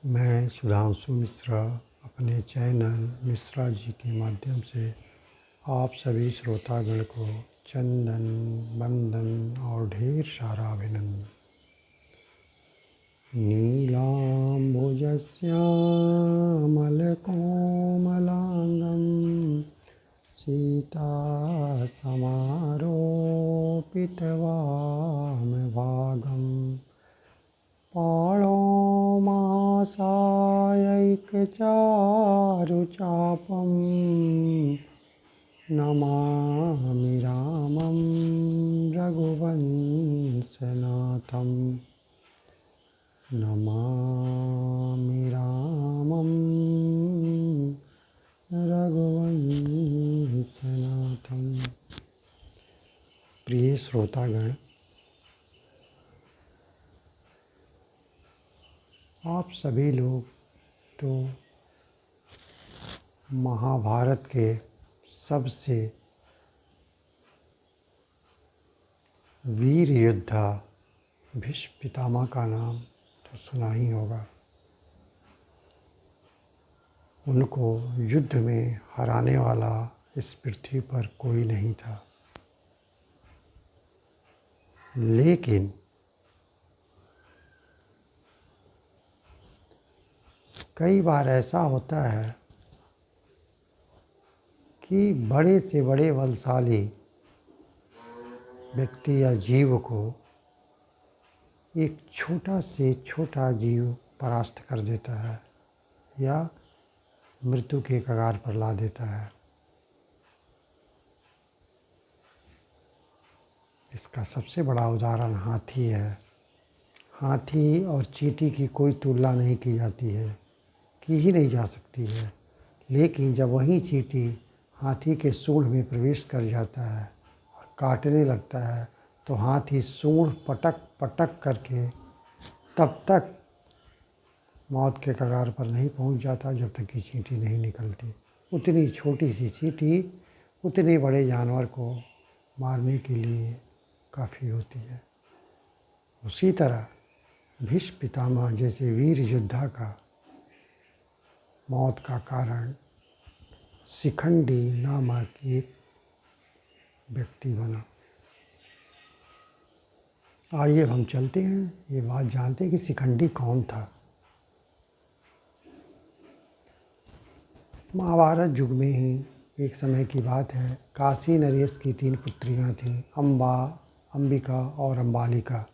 मैं सुधांशु मिश्रा अपने चैनल मिश्रा जी के माध्यम से आप सभी श्रोतागण को चंदन वंदन और ढेर सारा अभिनंदन। नीलाम्बुजश्यामलकोमलांगं सीतासमारोपितवामभागम् पाणोमासायैकचारुचापं नमामि रामं रघुवंशनाथं। नमामि रामं रघुवंशनाथं। प्रिय श्रोतागण, आप सभी लोग तो महाभारत के सबसे वीर योद्धा भीष्म पितामह का नाम तो सुना ही होगा। उनको युद्ध में हराने वाला इस पृथ्वी पर कोई नहीं था। लेकिन कई बार ऐसा होता है कि बड़े से बड़े बलशाली व्यक्ति या जीव को एक छोटा से छोटा जीव परास्त कर देता है या मृत्यु के कगार पर ला देता है। इसका सबसे बड़ा उदाहरण हाथी है। हाथी और चींटी की कोई तुलना नहीं की जाती है, की ही नहीं जा सकती है। लेकिन जब वही चींटी हाथी के सूंड में प्रवेश कर जाता है और काटने लगता है तो हाथी सूंड पटक पटक करके तब तक मौत के कगार पर नहीं पहुंच जाता जब तक कि चींटी नहीं निकलती। उतनी छोटी सी चींटी उतने बड़े जानवर को मारने के लिए काफ़ी होती है। उसी तरह भीष्म पितामह जैसे वीर योद्धा का मौत का कारण शिखंडी नामक एक व्यक्ति बना। आइए हम चलते हैं, ये बात जानते हैं कि शिखंडी कौन था। महाभारत युग में ही एक समय की बात है। काशी नरेश की 3 पुत्रियां थीं, अम्बा, अंबिका और अम्बालिका।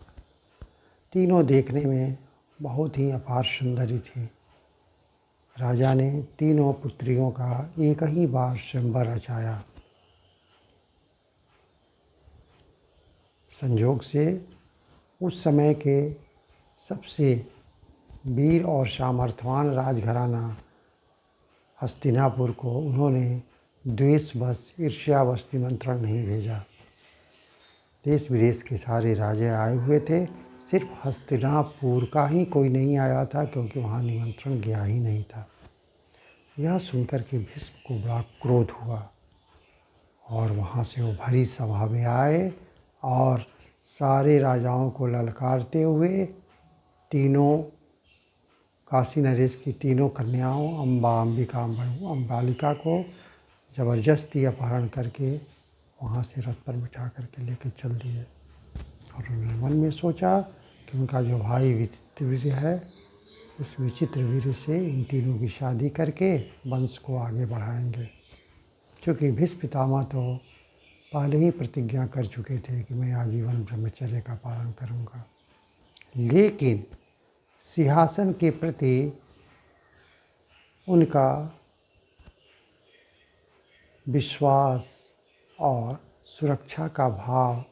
तीनों देखने में बहुत ही अपार सुंदरी थीं। राजा ने तीनों पुत्रियों का एक ही बार स्वयंवर रचाया। संयोग से उस समय के सबसे वीर और सामर्थ्यवान राजघराना हस्तिनापुर को उन्होंने द्वेषवश ईर्ष्यावश निमंत्रण नहीं भेजा। देश विदेश के सारे राजे आए हुए थे, सिर्फ हस्तिनापुर का ही कोई नहीं आया था, क्योंकि वहाँ निमंत्रण गया ही नहीं था। यह सुनकर के भीष्म को बड़ा क्रोध हुआ और वहाँ से वो भरी सभा में आए और सारे राजाओं को ललकारते हुए तीनों काशी नरेश की तीनों कन्याओं अम्बा, अंबिका, अम्बालिका को ज़बरदस्ती अपहरण करके वहाँ से रथ पर बिठा करके लेके चल दिए। और उन्होंने मन में सोचा कि उनका जो भाई विचित्रवीर्य है, उस विचित्रवीर्य से इन तीनों की शादी करके वंश को आगे बढ़ाएंगे। क्योंकि भीष्म पितामह तो पहले ही प्रतिज्ञा कर चुके थे कि मैं आजीवन ब्रह्मचर्य का पालन करूँगा। लेकिन सिंहासन के प्रति उनका विश्वास और सुरक्षा का भाव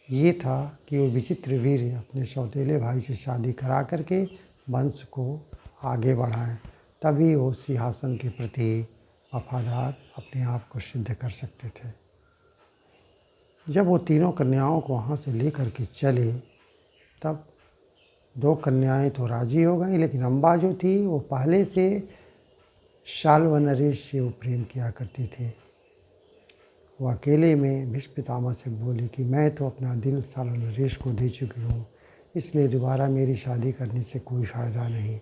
ये था कि वो विचित्रवीर्य अपने सौतेले भाई से शादी करा करके वंश को आगे बढ़ाएं, तभी वो सिंहासन के प्रति वफादार अपने आप को सिद्ध कर सकते थे। जब वो तीनों कन्याओं को वहाँ से लेकर के चले, तब 2 कन्याएं तो राजी हो गई, लेकिन अम्बा जो थी वो पहले से शाल्व नरेश से वो प्रेम किया करती थी। वो अकेले में भीष्म पितामह से बोली कि मैं तो अपना दिल शाल्व नरेश को दे चुकी हूँ, इसलिए दोबारा मेरी शादी करने से कोई फ़ायदा नहीं।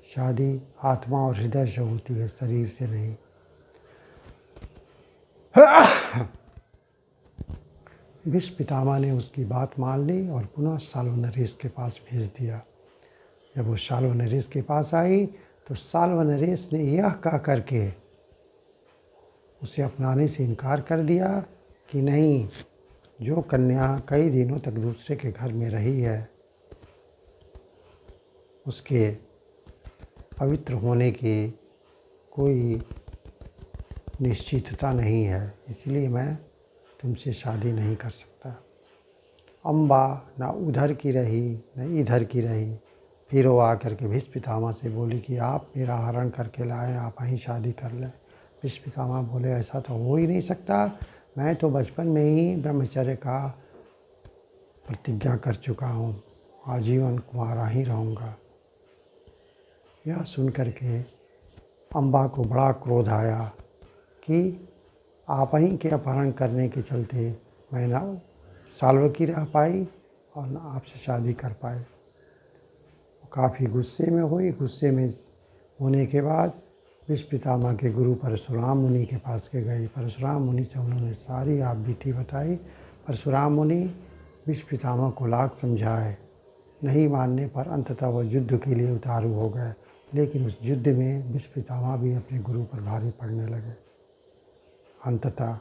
शादी आत्मा और हृदय से होती है, शरीर से नहीं। भीष्म पितामह ने उसकी बात मान ली और पुनः साल्वनरेश के पास भेज दिया। जब वो साल्वनरेश के पास आई तो साल्वनरेश ने यह कह करके उसे अपनाने से इनकार कर दिया कि नहीं, जो कन्या कई दिनों तक दूसरे के घर में रही है उसके पवित्र होने की कोई निश्चितता नहीं है, इसलिए मैं तुमसे शादी नहीं कर सकता। अम्बा ना उधर की रही न इधर की रही। फिर वो आकर के भीष्म पितामह से बोली कि आप मेरा हरण करके लाए, आप वहीं शादी कर लें। भीष्म पितामह बोले ऐसा तो हो ही नहीं सकता, मैं तो बचपन में ही ब्रह्मचर्य का प्रतिज्ञा कर चुका हूँ, आजीवन कुंवारा ही रहूँगा। यह सुन करके अम्बा को बड़ा क्रोध आया कि आप ही के अपहरण करने के चलते मैं ना साल्वकी रह पाई और ना आपसे शादी कर पाए। वो काफ़ी गुस्से में हुई। गुस्से में होने के बाद भीष्म पितामह के गुरु परशुराम मुनि के पास के गई। परशुराम मुनि से उन्होंने सारी आप बीती बताई। परशुराम मुनि भीष्म पितामह को लाख समझाए, नहीं मानने पर अंततः वह युद्ध के लिए उतारू हो गए। लेकिन उस युद्ध में भीष्म पितामह भी अपने गुरु पर भारी पड़ने लगे। अंततः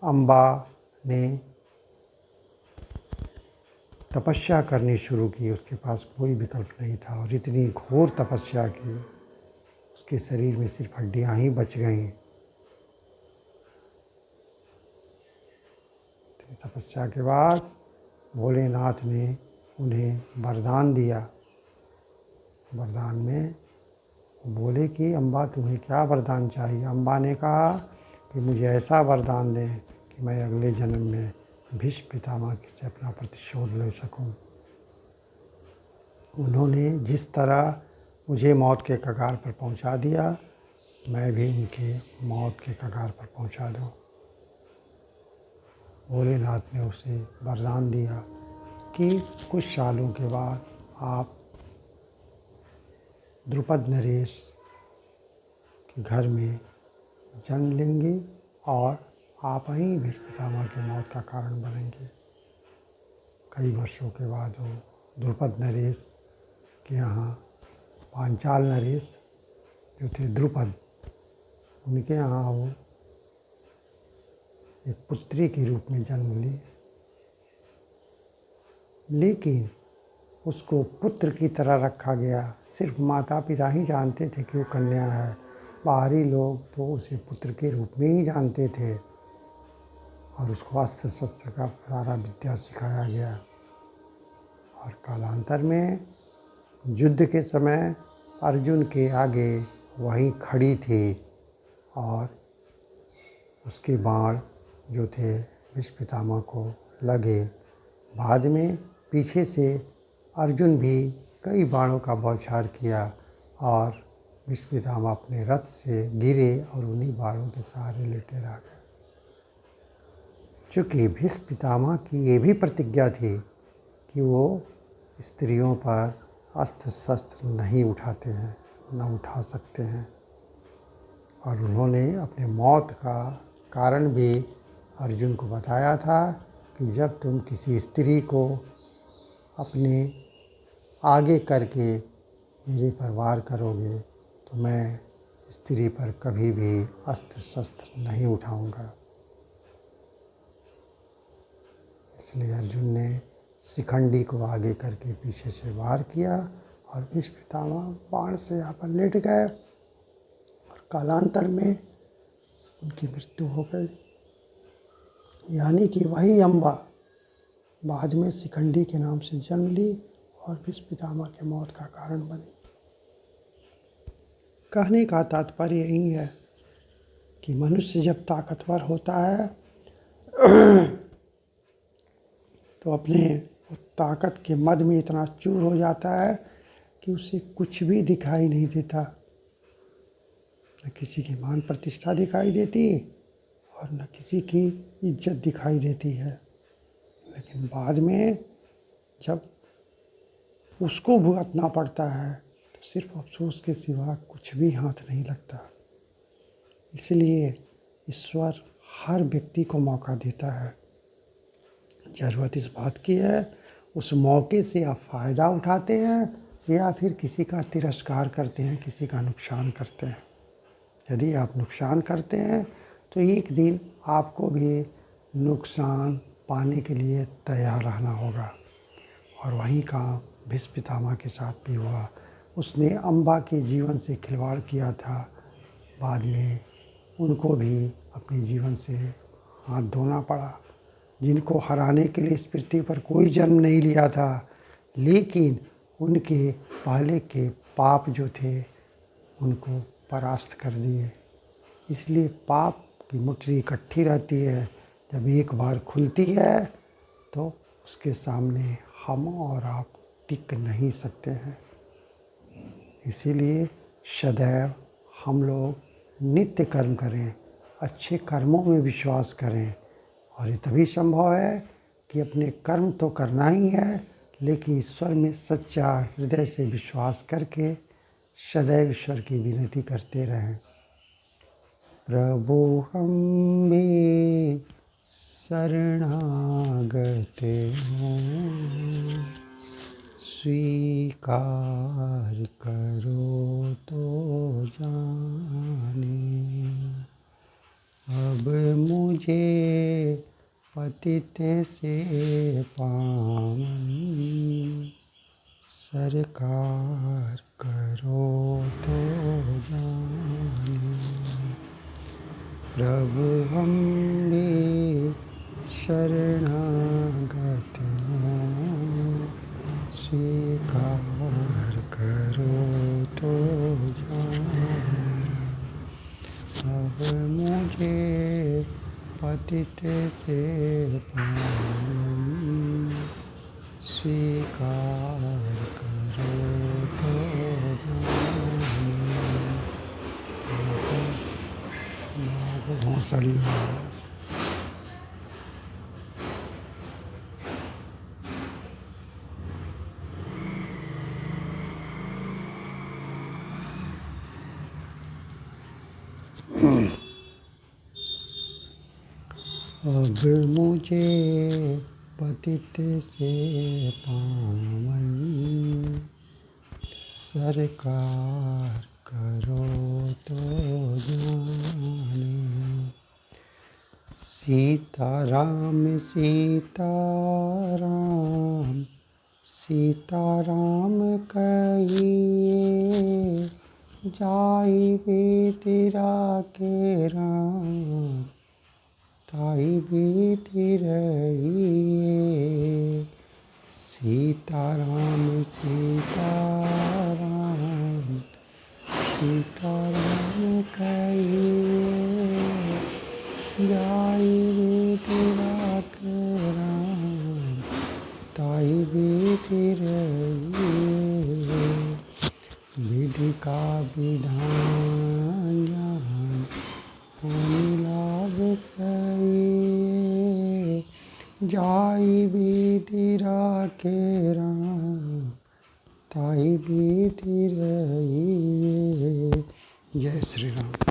अम्बा ने तपस्या करनी शुरू की, उसके पास कोई विकल्प नहीं था और इतनी घोर तपस्या की उसके शरीर में सिर्फ हड्डियां ही बच गईं। तपस्या के बाद भोलेनाथ ने उन्हें वरदान दिया। वरदान में बोले कि अम्बा तुम्हें क्या वरदान चाहिए। अम्बा ने कहा कि मुझे ऐसा वरदान दें कि मैं अगले जन्म में भीष्म पितामह से अपना प्रतिशोध ले सकूं। उन्होंने जिस तरह मुझे मौत के कगार पर पहुंचा दिया, मैं भी उनके मौत के कगार पर पहुंचा दूं। भोलेनाथ ने उसे वरदान दिया कि कुछ सालों के बाद आप द्रुपद नरेश के घर में जन्म लेंगे और आप ही भीष्म पितामह की मौत का कारण बनेंगे। कई वर्षों के बाद वो द्रुपद नरेश के यहाँ पांचाल नरेश जो थे द्रुपद, उनके यहाँ वो एक पुत्री के रूप में जन्म ली। लेकिन उसको पुत्र की तरह रखा गया। सिर्फ माता पिता ही जानते थे कि वो कन्या है, बाहरी लोग तो उसे पुत्र के रूप में ही जानते थे और उसको अस्त्र शस्त्र का सारा विद्या सिखाया गया। और कालांतर में युद्ध के समय अर्जुन के आगे वहीं खड़ी थी और उसके बाण जो थे भीष्म पितामह को लगे। बाद में पीछे से अर्जुन भी कई बाणों का बौछार किया और भीष्म पितामह अपने रथ से गिरे और उन्हीं बाणों के सहारे लेटे रह गए। चूँकि भीष्म पितामह की ये भी प्रतिज्ञा थी कि वो स्त्रियों पर अस्त्र शस्त्र नहीं उठाते हैं, न उठा सकते हैं। और उन्होंने अपने मौत का कारण भी अर्जुन को बताया था कि जब तुम किसी स्त्री को अपने आगे करके मेरे पर वार करोगे तो मैं स्त्री पर कभी भी अस्त्र शस्त्र नहीं उठाऊंगा। इसलिए अर्जुन ने शिखंडी को आगे करके पीछे से वार किया और भीष्म पितामह बाण से यहाँ पर लेट गए और कालांतर में उनकी मृत्यु हो गई। यानी कि वही अम्बा बाद में शिखंडी के नाम से जन्म ली और भीष्म पितामह के मौत का कारण बनी। कहने का तात्पर्य यही है कि मनुष्य जब ताकतवर होता है तो अपने ताकत के मद में इतना चूर हो जाता है कि उसे कुछ भी दिखाई नहीं देता, न किसी की मान प्रतिष्ठा दिखाई देती और न किसी की इज्जत दिखाई देती है। लेकिन बाद में जब उसको भुगतना पड़ता है तो सिर्फ अफसोस के सिवा कुछ भी हाथ नहीं लगता। इसलिए ईश्वर हर व्यक्ति को मौका देता है। ज़रूरत इस बात की है उस मौके से आप फ़ायदा उठाते हैं या फिर किसी का तिरस्कार करते हैं, किसी का नुकसान करते हैं। यदि आप नुकसान करते हैं तो एक दिन आपको भी नुकसान पाने के लिए तैयार रहना होगा। और वहीं काम भीष्म पितामह के साथ भी हुआ। उसने अम्बा के जीवन से खिलवाड़ किया था। बाद में उनको भी अपने जीवन से हाथ धोना पड़ा, जिनको हराने के लिए इस पृथ्वी पर कोई जन्म नहीं लिया था, लेकिन उनके पहले के पाप जो थे उनको परास्त कर दिए। इसलिए पाप की मुट्ठी इकट्ठी रहती है, जब एक बार खुलती है तो उसके सामने हम और आप टिक नहीं सकते हैं। इसीलिए सदैव हम लोग नित्य कर्म करें, अच्छे कर्मों में विश्वास करें। और ये तभी संभव है कि अपने कर्म तो करना ही है, लेकिन ईश्वर में सच्चा हृदय से विश्वास करके सदैव ईश्वर की विनती करते रहें। प्रभु हम भी शरणागत हैं, स्वीकार करो तो जाने। अब मुझे पतित से पावन सरकार करो तो जाने। प्रभु हम भी शरणागत हैं, स्वीकार करो तो जाने। अब मुझे पतित से पावन स्वीकार करो तो जाने। अब मुझे पतित से पावन सरकार करो तो जाने। सीताराम सीताराम सीताराम कहिए, जाई तेरा के राम ताई बीती रहिए। सीताराम सीताराम सीताराम कहिए, जाई तेरा के राम ताई बीती रहिए। विधि का विधान जान लाभ सही, जाई बीती के राम ताई बीती रहिए। जय श्री राम।